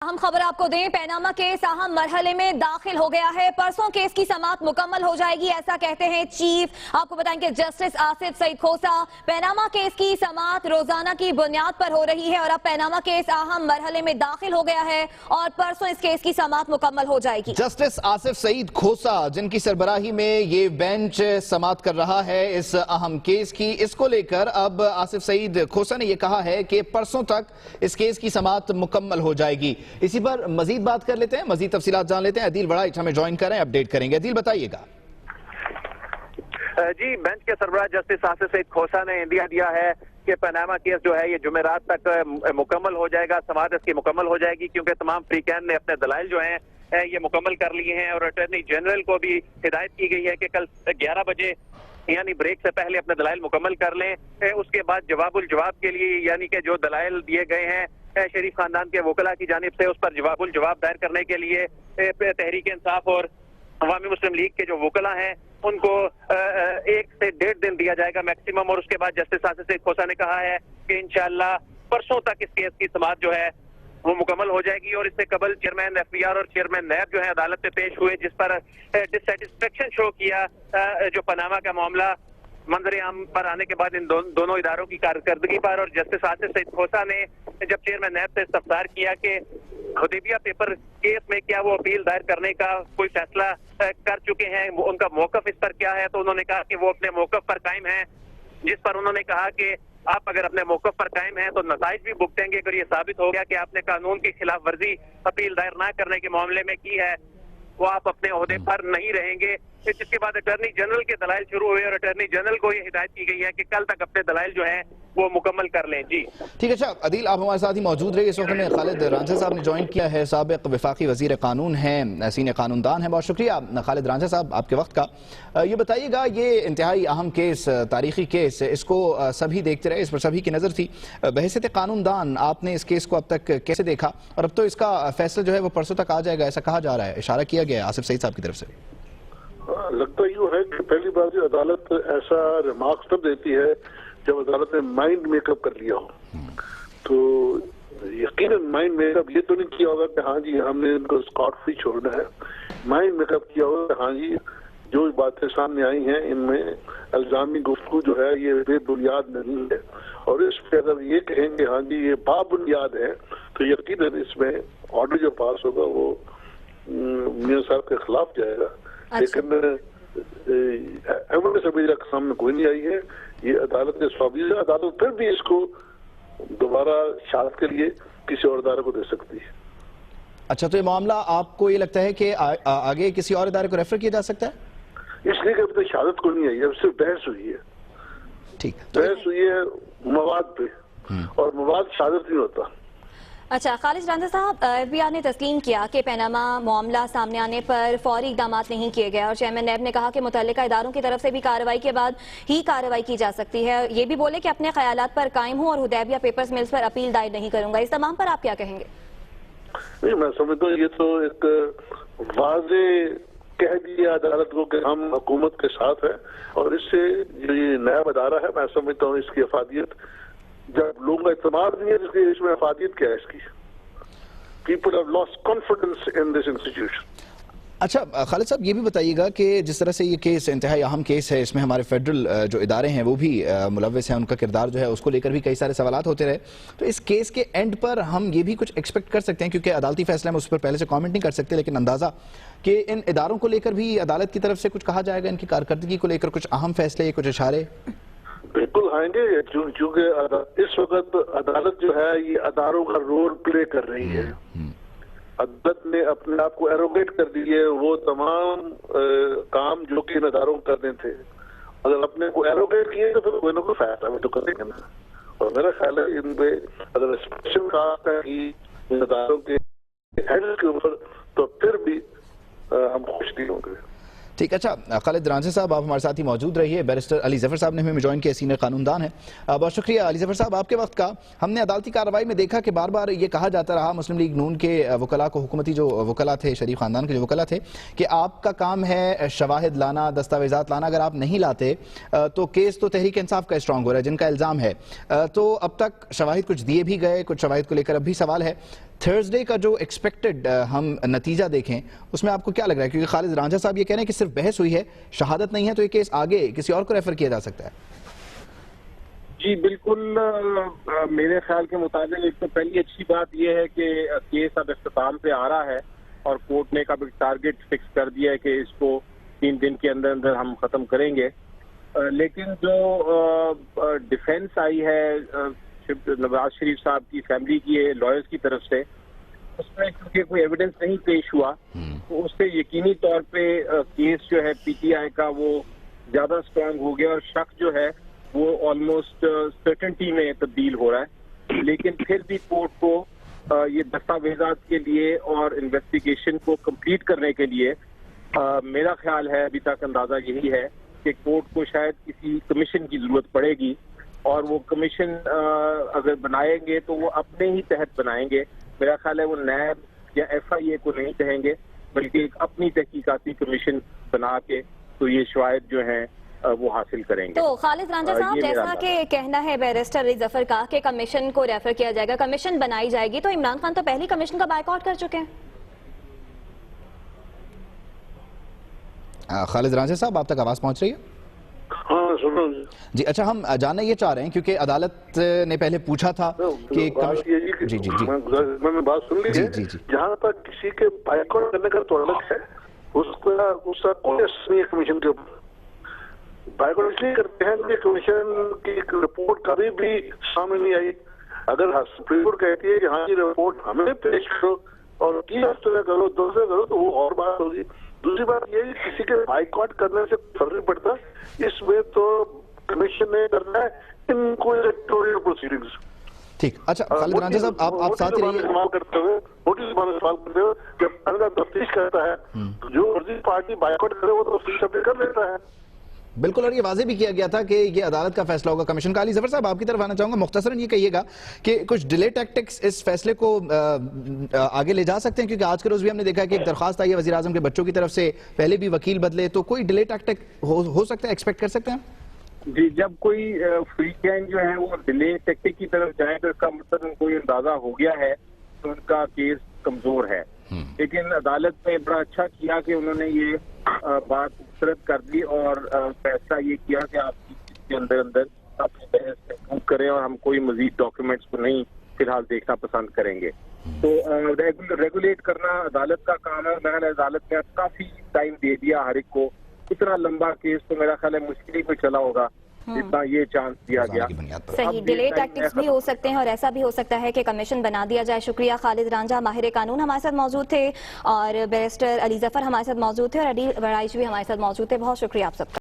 हम खबर आपको दें, पैनामा केस अहम मरहले में दाखिल हो गया है। परसों केस की समाअत मुकम्मल हो जाएगी, ऐसा कहते हैं चीफ। आपको बताएंगे जस्टिस आसिफ सईद खोसा। पैनामा केस की समाअत रोजाना की बुनियाद पर हो रही है और अब पैनामा केस अहम मरहले में दाखिल हो गया है और परसों इस केस की समाअत मुकम्मल हो जाएगी। जस्टिस आसिफ सईद खोसा जिनकी सरबराही में ये बेंच समाअत कर रहा है इस अहम केस की, इसको लेकर अब आसिफ सईद खोसा ने यह कहा है कि परसों तक इस केस की समाअत मुकम्मल हो जाएगी। इसी पर मजीद बात कर लेते हैं, मजीद तफसीलात जान लेते हैं। अदील बड़ाइच हमें ज्वाइन कर रहे हैं, अपडेट करेंगे। अदील बताइएगा। जी, बेंच के सरबराह जस्टिस आसिफ सईद खोसा ने इंदिया दिया है कि पैनामा केस जो है ये जुमेरात तक मुकम्मल हो जाएगा, समाअत इसकी मुकम्मल हो जाएगी, क्योंकि तमाम फ्रीकैन ने अपने दलाइल जो हैं ये मुकम्मल कर लिए हैं और अटॉर्नी जनरल को भी हिदायत की गई है कि कल 11 बजे यानी ब्रेक से पहले अपने दलाइल मुकम्मल कर लें। उसके बाद जवाबुल जवाब के लिए यानी कि जो दलाइल दिए गए हैं शरीफ खानदान के वकला की जानिब से, उस पर जवाबुल जवाब दायर करने के लिए तहरीक इंसाफ और अवामी मुस्लिम लीग के जो वकला हैं उनको 1 से 1.5 दिन दिया जाएगा मैक्सिमम। और उसके बाद जस्टिस आसिफ सईद खोसा ने कहा है कि इंशाअल्लाह परसों तक इस केस की समाअत जो है वो मुकम्मल हो जाएगी। और इससे कबल चेयरमैन एफबीआर और चेयरमैन नैब जो है अदालत में पेश हुए, जिस पर डिससेटिस्फेक्शन शो किया जो पनामा का मामला मंजर आम पर आने के बाद इन दोनों इदारों की कारकर्दगी पर। और जस्टिस आसिफ सईद खोसा ने जब चेयरमैन नैब से इस्तफसार किया कि हुदैबिया पेपर केस में क्या वो अपील दायर करने का कोई फैसला कर चुके हैं, उनका मौकफ इस पर क्या है, तो उन्होंने कहा कि वो अपने मौकफ पर कायम हैं। जिस पर उन्होंने कहा कि आप अगर अपने मौकफ पर कायम हैं तो नताइज भी भुगतेंगे अगर ये साबित हो गया कि आपने कानून की खिलाफ वर्जी अपील दायर ना करने के मामले में की है, वो आप अपने ओहदे पर नहीं रहेंगे। जिसके बाद अटॉर्नी जनरल के दलाइल शुरू हुए और अटॉर्नी जनरल को ये हिदायत की गई है कि कल तक अपने दलाइल जो है वो मुकम्मल कर लें। जी ठीक है। अच्छा अदील, आप हमारे साथ ही मौजूद रहिए। इस वक्त में खालिद रांझा साहब ने ज्वाइन किया है, साबिक वफाकी वजीर कानून हैं, सीनियर कानूनदान हैं। बहुत शुक्रिया खालिद रांझा साहब आपके वक्त का। ये बताइएगा, ये इंतहाई अहम केस, तारीखी केस, इसको सभी देखते रहे, इस पर सभी की नज़र थी। बहैसियत कानूनदान आपने इस केस को अब तक कैसे देखा और अब तो इसका फैसला जो है वो परसों तक आ जाएगा ऐसा कहा जा रहा है, इशारा किया गया है आसिफ सईद साहब की तरफ से। लगता यूँ है कि पहली बार जो अदालत ऐसा रिमार्क्स तब देती है जब अदालत ने माइंड मेकअप कर लिया हो। तो यकीनन माइंड मेकअप ये तो नहीं किया होगा कि हाँ जी हमने इनको स्कॉट फ्री छोड़ना है। माइंड मेकअप किया होगा कि हाँ जी जो बातें सामने आई हैं इनमें इल्जामी गुफ्तगू जो है ये बेबुनियाद नहीं है, और इस पे अगर ये कहेंगे हाँ जी ये बाबुनियाद है तो यकीनन इसमें ऑर्डर जो पास होगा वो मियां साहब के खिलाफ जाएगा। लेकिन एविडेंस अभी तक सामने कोई नहीं आई है। ये अदालत ने स्वाबीज अदालत फिर भी इसको दोबारा शहादत के लिए किसी और इदारे को दे सकती है। अच्छा, तो ये मामला आपको ये लगता है कि आगे किसी और इदारे को रेफर किया जा सकता है? इसलिए कि अभी तक शहादत को नहीं आई है, अब सिर्फ बहस हुई है। ठीक, बहस हुई है मवाद पे और मवाद शहादत नहीं होता। अच्छा खालिद रांझा साहब, एफबीआर ने तस्लीम किया कि पैनामा मामला सामने आने पर फौरी इकदाम नहीं किए गए और चेयरमैन नैब ने कहा कि मुतल्लिका इदारों की तरफ से भी कार्रवाई के बाद ही कार्रवाई की जा सकती है। ये भी बोले कि अपने ख्यालात पर कायम हूँ और हुदैबिया पेपर्स मिल्स पर अपील दायर नहीं करूंगा। इस तमाम पर आप क्या कहेंगे? नहीं, मैं समझता हूँ ये तो एक वाज़े कह दिया अदालत को कि हम हुकूमत के साथ है, और इससे जो ये नया अदारा है मैं समझता हूँ इसकी अफादियत जब लोगों का इत्मीनान नहीं है इसमें अफादियत क्या है इसकी? People have lost confidence in this institution. अच्छा खालिद साहब, ये भी बताइएगा कि जिस तरह से ये केस इंतहाई अहम केस है, इसमें हमारे फेडरल जो इदारे हैं वो भी मुलव्वस हैं, उनका किरदार जो है उसको लेकर भी कई सारे सवालात होते रहे, तो इस केस के एंड पर हम ये भी कुछ एक्सपेक्ट कर सकते हैं, क्योंकि अदालती फैसला में उस पर पहले से कमेंट नहीं कर सकते, लेकिन अंदाजा कि इन इदारों को लेकर भी अदालत की तरफ से कुछ कहा जाएगा, इनकी कारकर्दगी को लेकर कुछ अहम फैसले, कुछ इशारे? बिल्कुल आएंगे, चूंकि इस वक्त अदालत जो है ये अदारों का रोल प्ले कर रही है। अदालत ने अपने आप को एरोगेट कर दिए वो तमाम काम जो कि इन अदारों को करने थे। अगर अपने को एरोगेट किए तो फिर कोई ना कोई फैसला भी तो करेंगे ना। और मेरा ख्याल है इन पे अगर स्पेशल कहा है कि इन अदारों के हेड के ऊपर तो फिर भी हम खुश नहीं होंगे। ठीक। अच्छा खालिद रांझा साहब आप हमारे साथ ही मौजूद रहिए। बैरिस्टर अली ज़फ़र साहब ने हमें ज्वाइन किया, सीनियर कानूनदान है। बहुत शुक्रिया अली ज़फ़र साहब आपके वक्त का। हमने अदालती कार्रवाई में देखा कि बार बार ये कहा जाता रहा मुस्लिम लीग नून के वकला को, हुकूमती जो वकला थे, शरीफ खानदान के जो वकला थे, कि आपका काम है शवाहिद लाना, दस्तावेज़ात लाना, अगर आप नहीं लाते तो केस तो तहरीक इंसाफ का स्ट्रॉन्ग हो रहा है जिनका इल्ज़ाम है। तो अब तक शवाहिद कुछ दिए भी गए, कुछ शवाहिद को लेकर अब भी सवाल है। تھرسڈے کا جو ایکسپیکٹڈ ہم نتیجہ دیکھیں اس میں آپ کو کیا لگ رہا ہے؟ کیونکہ خالد رانجھا صاحب یہ کہہ رہے ہیں کہ صرف بحث ہوئی ہے، شہادت نہیں ہے، تو یہ کیس آگے کسی اور کو ریفر کیا جا سکتا ہے؟ جی بالکل، میرے خیال کے مطابق ایک تو پہلی اچھی بات یہ ہے کہ کیس اب اختتام پہ آ رہا ہے اور کورٹ نے اب ٹارگٹ فکس کر دیا ہے کہ اس کو 3 دن کے اندر اندر ہم ختم کریں گے. لیکن جو ڈیفینس آئی ہے نواز شریف صاحب کی فیملی کی لائرز کی طرف سے، اس میں کیونکہ کوئی ایویڈنس نہیں پیش ہوا تو اس سے یقینی طور پہ کیس جو ہے پی ٹی آئی کا وہ زیادہ اسٹرانگ ہو گیا اور شک جو ہے وہ آلموسٹ سرٹنٹی میں تبدیل ہو رہا ہے. لیکن پھر بھی کورٹ کو یہ دستاویزات کے لیے اور انویسٹیگیشن کو کمپلیٹ کرنے کے لیے میرا خیال ہے ابھی تک اندازہ یہی ہے کہ کورٹ کو شاید کسی کمیشن کی ضرورت پڑے گی، اور وہ کمیشن اگر بنائیں گے تو وہ اپنے ہی تحت بنائیں گے. میرا خیال ہے وہ نیب یا ایف آئی اے کو نہیں کہیں گے بلکہ ایک اپنی تحقیقاتی کمیشن بنا کے تو یہ شواہد جو ہیں وہ حاصل کریں گے. تو خالد رانجھا صاحب، جیسا کہ کہنا ہے بیرسٹر علی ظفر کا کہ کمیشن کو ریفر کیا جائے گا، کمیشن بنائی جائے گی، تو عمران خان تو پہلی کمیشن کا بائیکاٹ کر چکے ہیں. خالد رانجھا صاحب، آپ تک آواز پہنچ رہی ہے؟ ہاں سنو جی اچھا، ہم جاننا یہ چاہ رہے ہیں کیونکہ عدالت نے پہلے پوچھا تھا کہ میں بات سن لی ہے، جہاں تک کسی کے بائیکاٹ کرنے کا تو الگ ہے، اس کا کوئی اثر نہیں ہے کمیشن کے اوپر. بائیکاٹ اس لیے کرتے ہیں کہ کمیشن کی رپورٹ کبھی بھی سامنے نہیں آئی. اگر سپریم کورٹ کہتی ہے کہ ہاں یہ رپورٹ ہمیں پیش کرو اور 3 ہفتے میں کرو، 2 ہفتے کرو، تو وہ اور بات ہوگی. دوسری بات یہ ہے کہ کسی کے بائیکاٹ کرنے سے فرق نہیں پڑتا، اس میں تو کمیشن نے کرنا ہے ان کو الیکٹورل پروسیڈنگز. ٹھیک، اچھا خالد رانجھا صاحب، آپ ساتھ ہی رہیے. استعمال کرتے ہوئے نوٹس استعمال کرتے ہوئے جب تفتیش کرتا ہے جو مرضی پارٹی بائیکاٹ کرے وہ تو تفتیش اپنے کر لیتا ہے. بالکل، اور یہ واضح بھی کیا گیا تھا کہ یہ عدالت کا فیصلہ ہوگا کمیشن کا. علی ظفر صاحب، آپ کی طرف آنا چاہوں گا. مختصراً یہ کہیے گا کہ کچھ ڈیلے ٹیکٹکس اس فیصلے کو آگے لے جا سکتے ہیں؟ کیونکہ آج کے روز بھی ہم نے دیکھا کہ ایک درخواست آئی ہے وزیر اعظم کے بچوں کی طرف سے، پہلے بھی وکیل بدلے، تو کوئی ڈیلے ٹیکٹک ہو سکتا ہے، ایکسپیکٹ کر سکتے ہیں؟ جی، جب کوئی فری کین جو ہے وہ ڈیلے ٹیکٹک کی طرف جائیں تو اس کا مطلب ان کو یہ اندازہ ہو گیا ہے تو ان کا کیس کمزور ہے. لیکن عدالت نے بڑا اچھا کیا کہ انہوں نے یہ بات مسترد کر دی اور فیصلہ یہ کیا کہ آپ اس کے اندر اپنی بحث محفوظ کریں اور ہم کوئی مزید ڈاکیومنٹس کو نہیں فی الحال دیکھنا پسند کریں گے. تو ریگولیٹ کرنا عدالت کا کام ہے. میں نے عدالت میں کافی ٹائم دے دیا ہر ایک کو. اتنا لمبا کیس تو میرا خیال ہے مشکل ہی کوئی چلا ہوگا جتنا یہ چانس دیا گیا. صحیح، ڈیلے ٹیکٹکس بھی ہو سکتے ہیں اور ایسا بھی ہو سکتا ہے کہ کمیشن بنا دیا جائے. شکریہ. خالد رانجھا ماہر قانون ہمارے ساتھ موجود تھے اور بیرسٹر علی ظفر ہمارے ساتھ موجود تھے اور علی برائش بھی ہمارے ساتھ موجود تھے. بہت شکریہ آپ سب کا.